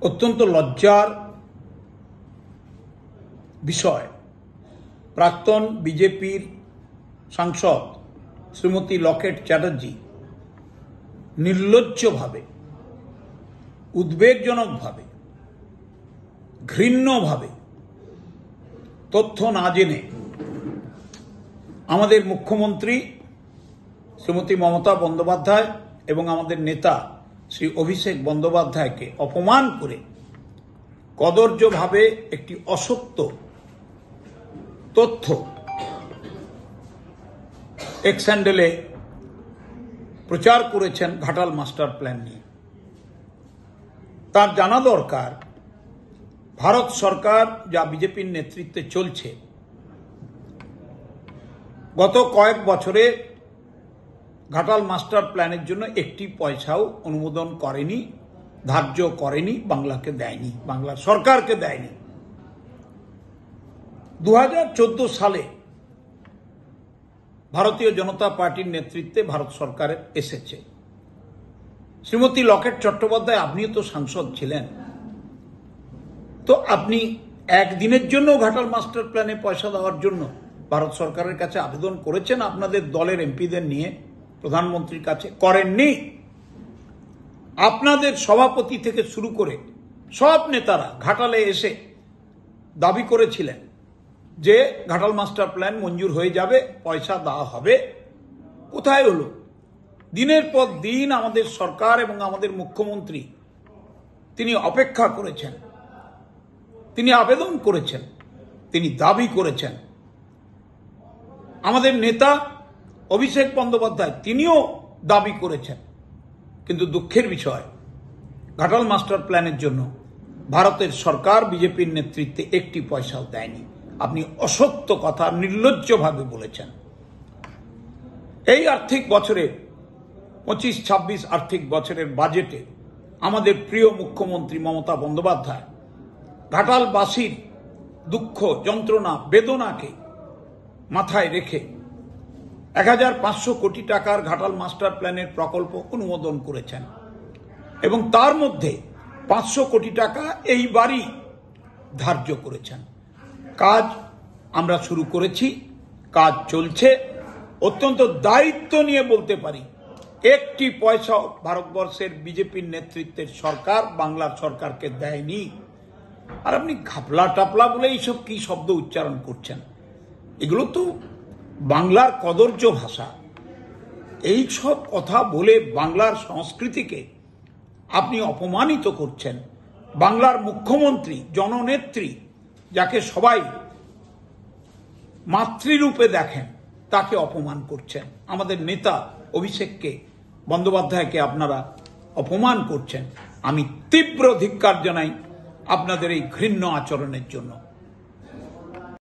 অত্যন্ত লজ্জার বিষয়, প্রাক্তন বিজেপির সাংসদ শ্রীমতী লকেট চ্যাটার্জি নির্লজ্জভাবে, উদ্বেগজনকভাবে, ঘৃণ্যভাবে তথ্য না জেনে আমাদের মুখ্যমন্ত্রী শ্রীমতী মমতা বন্দ্যোপাধ্যায় এবং আমাদের নেতা শ্রী অভিষেক বন্দ্যোপাধ্যায়কে অপমান করে কদর্যভাবে একটি অসত্য তথ্য এক্স হ্যান্ডেলে প্রচার করেছেন ঘাটাল মাস্টার প্ল্যান নিয়ে। তার জানা দরকার, ভারত সরকার যা বিজেপির নেতৃত্বে চলছে, গত কয়েক বছরে ঘাটাল মাস্টার প্ল্যানের জন্য একটি পয়সাও অনুমোদন করেনি, ধার্য করেনি, বাংলাকে দেয়নি, বাংলা সরকারকে দেয়নি। 2014 সালে ভারতীয় জনতা পার্টির নেতৃত্বে ভারত সরকারের এসেছে। শ্রীমতী লকেট চট্টোপাধ্যায়, আপনিও তো সাংসদ ছিলেন, তো আপনি একদিনের জন্য ঘাটাল মাস্টার প্ল্যানে পয়সা দেওয়ার জন্য ভারত সরকারের কাছে আবেদন করেছেন আপনাদের দলের এমপিদের নিয়ে প্রধানমন্ত্রীর কাছে? করেননি। আপনাদের সভাপতি থেকে শুরু করে সব নেতারা ঘাটালে এসে দাবি করেছিলেন যে ঘাটাল মাস্টার প্ল্যান মঞ্জুর হয়ে যাবে, পয়সা দেওয়া হবে। কোথায় হলো? দিনের পর দিন আমাদের সরকার এবং আমাদের মুখ্যমন্ত্রী তিনি অপেক্ষা করেছেন, তিনি আবেদন করেছেন, তিনি দাবি করেছেন। আমাদের নেতা অভিষেক বন্দ্যোপাধ্যায় তিনিও দাবি করেছেন, কিন্তু দুঃখের বিষয়, ঘাটাল মাস্টার প্ল্যানের জন্য ভারতের সরকার বিজেপির নেতৃত্বে একটি পয়সাও দেয়নি। আপনি অসত্য কথা নির্লজ্জভাবে বলেছেন। এই আর্থিক বছরের 25-26 আর্থিক বছরের বাজেটে আমাদের প্রিয় মুখ্যমন্ত্রী মমতা বন্দ্যোপাধ্যায় ঘাটালবাসীর দুঃখ, যন্ত্রণা, বেদনাকে মাথায় রেখে 1500 কোটি টাকার ঘাটাল মাস্টার প্ল্যানের প্রকল্প অনুমোদন করেছেন এবং তার মধ্যে 500 কোটি টাকা এইবারই ধার্য করেছেন। কাজ আমরা শুরু করেছি, কাজ চলছে। অত্যন্ত দায়িত্ব নিয়ে বলতে পারি, একটি পয়সা ভারতবর্ষের বিজেপির নেতৃত্বের সরকার বাংলার সরকারকে দেয়নি। আর আপনি ঘাপলা টাপলা বলে এইসব কি শব্দ উচ্চারণ করছেন? এগুলো তো বাংলার কদর্য ভাষা। এই সব কথা বলে বাংলার সংস্কৃতিকে আপনি অপমানিত করছেন। বাংলার মুখ্যমন্ত্রী, জননেত্রী, যাকে সবাই মাতৃরূপে দেখেন, তাকে অপমান করছেন। আমাদের নেতা অভিষেককে বন্দ্যোপাধ্যায়কে আপনারা অপমান করছেন। আমি তীব্র ধিক্কার জানাই আপনাদের এই ঘৃণ্য আচরণের জন্য।